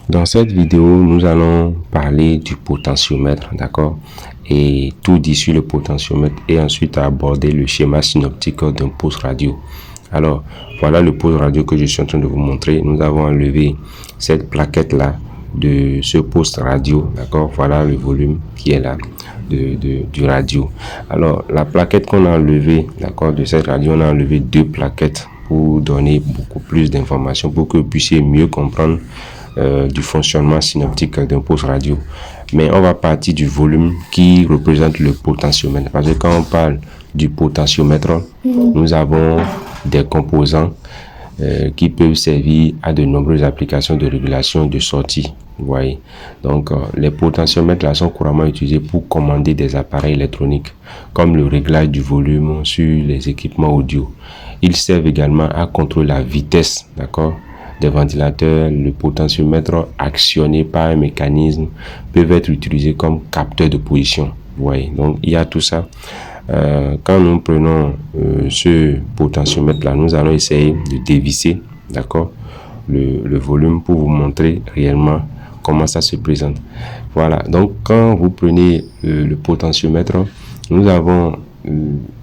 Dans cette vidéo, nous allons parler du potentiomètre, d'accord? Et tout dit sur le potentiomètre et ensuite aborder le schéma synoptique d'un poste radio. Alors, voilà le poste radio que je suis en train de vous montrer. Nous avons enlevé cette plaquette-là de ce poste radio, d'accord? Voilà le volume qui est là du radio. Alors, la plaquette qu'on a enlevée, d'accord, de cette radio, on a enlevé deux plaquettes pour donner beaucoup plus d'informations, pour que vous puissiez mieux comprendre du fonctionnement synoptique d'un poste radio. Mais on va partir du volume qui représente le potentiomètre. Parce que quand on parle du potentiomètre, nous avons des composants qui peuvent servir à de nombreuses applications de régulation de sortie. Vous voyez. Donc, les potentiomètres là sont couramment utilisés pour commander des appareils électroniques, comme le réglage du volume sur les équipements audio. Ils servent également à contrôler la vitesse, d'accord, des ventilateurs. Le potentiomètre actionné par un mécanisme peuvent être utilisés comme capteur de position. Vous voyez. Donc, il y a tout ça. Quand nous prenons ce potentiomètre là, nous allons essayer de dévisser, d'accord, le volume pour vous montrer réellement comment ça se présente. Voilà. Donc, quand vous prenez le potentiomètre, nous avons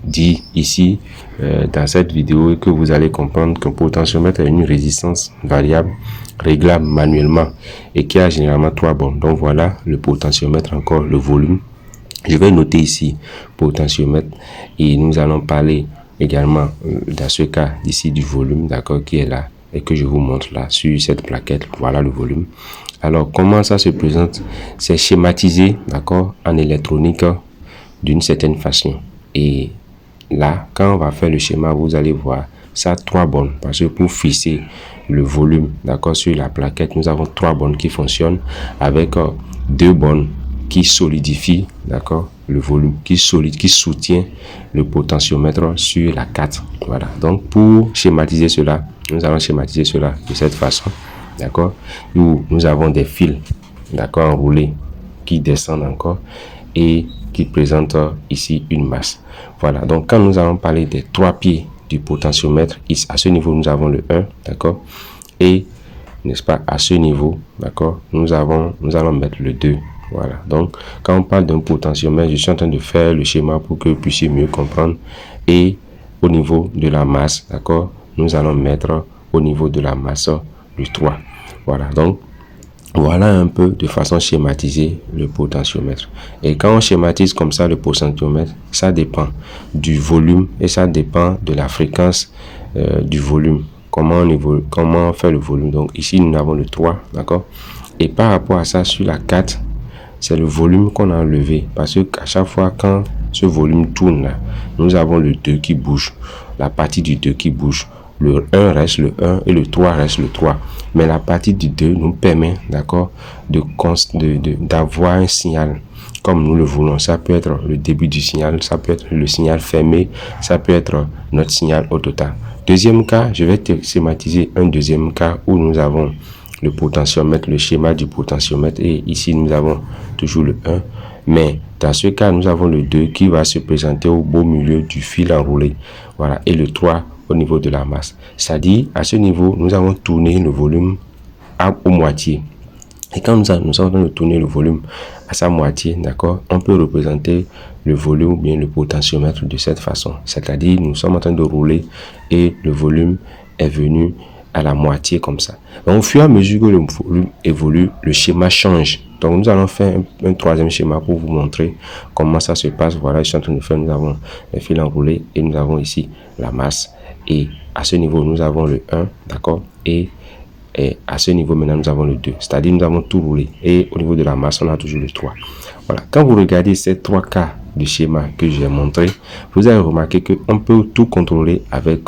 dit ici dans cette vidéo que vous allez comprendre qu'un potentiomètre a une résistance variable réglable manuellement et qui a généralement trois bornes. Donc voilà le potentiomètre, encore le volume. Je vais noter ici potentiomètre et nous allons parler également dans ce cas d'ici du volume, d'accord, qui est là et que je vous montre là sur cette plaquette. Voilà le volume. Alors comment ça se présente? C'est schématisé, d'accord, en électronique d'une certaine façon. Et là, quand on va faire le schéma, vous allez voir ça a trois bornes, parce que pour fixer le volume, d'accord, sur la plaquette, nous avons trois bornes qui fonctionnent avec deux bornes qui solidifient, d'accord, le volume, qui soutient le potentiomètre sur la 4. Voilà. Donc pour schématiser cela, nous allons schématiser cela de cette façon, d'accord, où nous avons des fils, d'accord, enroulés qui descendent encore et qui présente ici une masse. Voilà. Donc quand nous allons parler des trois pieds du potentiomètre, à ce niveau nous avons le 1, d'accord, et n'est-ce pas, à ce niveau, d'accord, nous allons mettre le 2. Voilà. Donc quand on parle d'un potentiomètre, je suis en train de faire le schéma pour que vous puissiez mieux comprendre. Et au niveau de la masse, d'accord, nous allons mettre au niveau de la masse le 3. Voilà. Donc voilà un peu de façon schématisée le potentiomètre. Et quand on schématise comme ça le potentiomètre, ça dépend du volume et ça dépend de la fréquence du volume. Comment on fait le volume. Donc ici nous avons le 3, d'accord. Et par rapport à ça, sur la 4, c'est le volume qu'on a enlevé. Parce qu'à chaque fois quand ce volume tourne là, nous avons le 2 qui bouge. La partie du 2 qui bouge. Le 1 reste le 1 et le 3 reste le 3. Mais la partie du 2 nous permet, d'accord, d'avoir un signal comme nous le voulons. Ça peut être le début du signal, ça peut être le signal fermé, ça peut être notre signal au total. Deuxième cas, je vais schématiser un deuxième cas où nous avons le potentiomètre, le schéma du potentiomètre, et ici nous avons toujours le 1. Mais dans ce cas, nous avons le 2 qui va se présenter au beau milieu du fil enroulé. Voilà, et le 3 au niveau de la masse. C'est-à-dire, à ce niveau, nous avons tourné le volume au moitié. Et quand nous sommes en train de tourner le volume à sa moitié, d'accord, on peut représenter le volume ou bien le potentiomètre de cette façon. C'est-à-dire, nous sommes en train de rouler et le volume est venu à la moitié comme ça. Donc, au fur et à mesure que le volume évolue, le schéma change. Donc, nous allons faire un troisième schéma pour vous montrer comment ça se passe. Voilà, je suis en train de faire, nous avons les fils enroulés et nous avons ici la masse. Et à ce niveau, nous avons le 1, d'accord, et à ce niveau, maintenant, nous avons le 2. C'est-à-dire, nous avons tout roulé. Et au niveau de la masse, on a toujours le 3. Voilà. Quand vous regardez ces trois cas de schéma que j'ai montré, vous allez remarquer qu'on peut tout contrôler avec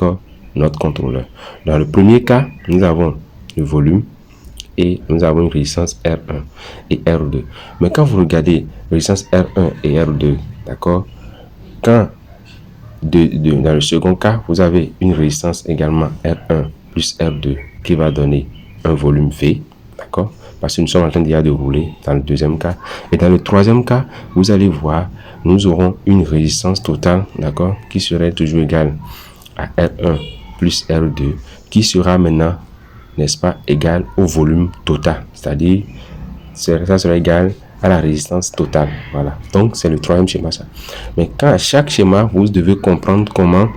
notre contrôleur. Dans le premier cas, nous avons le volume et nous avons une résistance R1 et R2. Mais quand vous regardez résistance R1 et R2, d'accord, quand dans le second cas, vous avez une résistance également R1 plus R2 qui va donner un volume V, d'accord, parce que nous sommes en train déjà de rouler dans le deuxième cas. Et dans le troisième cas, vous allez voir, nous aurons une résistance totale, d'accord, qui serait toujours égale à R1 plus R2, qui sera maintenant n'est-ce pas, égal au volume total. C'est-à-dire, ça sera égal à la résistance totale. Voilà. Donc, c'est le troisième schéma, ça. Mais quand à chaque schéma, vous devez comprendre comment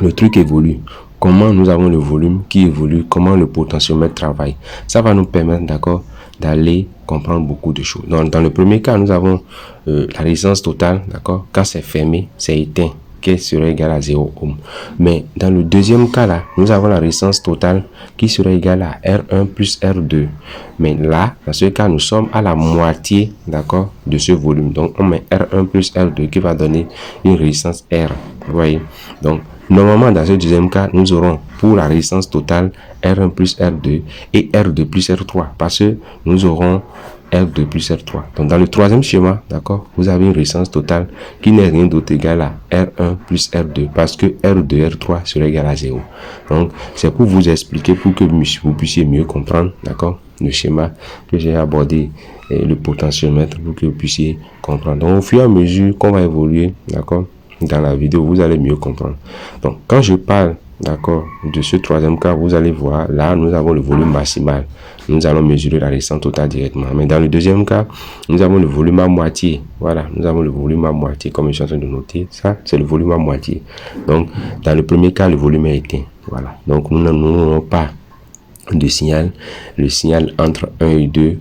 le truc évolue. Comment nous avons le volume qui évolue, comment le potentiomètre travaille. Ça va nous permettre, d'accord, d'aller comprendre beaucoup de choses. Dans le premier cas, nous avons la résistance totale, d'accord. Quand c'est fermé, c'est éteint, qui serait égal à 0 ohm. Mais dans le deuxième cas là, nous avons la résistance totale qui serait égale à R1 plus R2. Mais là, dans ce cas, nous sommes à la moitié, d'accord, de ce volume. Donc, on met R1 plus R2 qui va donner une résistance R. Vous voyez? Donc, normalement, dans ce deuxième cas, nous aurons pour la résistance totale R1 plus R2 et R2 plus R3 parce que nous aurons R2 plus R3. Donc, dans le troisième schéma, d'accord, vous avez une résistance totale qui n'est rien d'autre égal à R1 plus R2 parce que R2, R3 serait égal à 0. Donc, c'est pour vous expliquer, pour que vous puissiez mieux comprendre, d'accord, le schéma que j'ai abordé et le potentiomètre pour que vous puissiez comprendre. Donc, au fur et à mesure qu'on va évoluer, d'accord, dans la vidéo, vous allez mieux comprendre. Donc, quand je parle, d'accord, de ce troisième cas, vous allez voir, là, nous avons le volume maximal. Nous allons mesurer la résistance totale directement. Mais dans le deuxième cas, nous avons le volume à moitié. Voilà, nous avons le volume à moitié, comme je suis en train de noter. Ça, c'est le volume à moitié. Donc, dans le premier cas, le volume est éteint. Voilà. Donc, nous n'avons pas de signal. Le signal entre 1 et 2,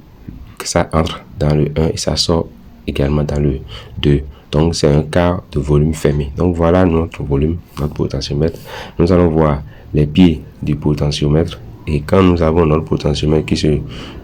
ça entre dans le 1 et ça sort également dans le 2. Donc, c'est un cas de volume fermé. Donc, voilà notre volume, notre potentiomètre. Nous allons voir les pieds du potentiomètre. Et quand nous avons notre potentiomètre qui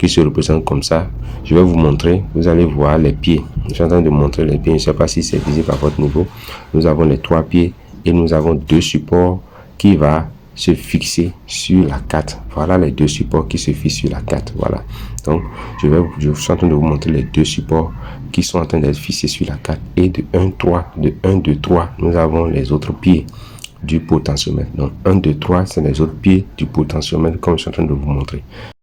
se représente comme ça, je vais vous montrer. Vous allez voir les pieds. Je suis en train de montrer les pieds. Je ne sais pas si c'est visible à votre niveau. Nous avons les 3 pieds et nous avons 2 supports qui vont se fixer sur la 4. Voilà les 2 supports qui se fixent sur la 4. Voilà. Donc, je suis en train de vous montrer les 2 supports qui sont en train d'être fixés sur la 4. Et de 1, 3, de 1, 2, 3, nous avons les autres pieds du potentiomètre. Donc, 1, 2, 3, c'est les autres pieds du potentiomètre comme je suis en train de vous montrer.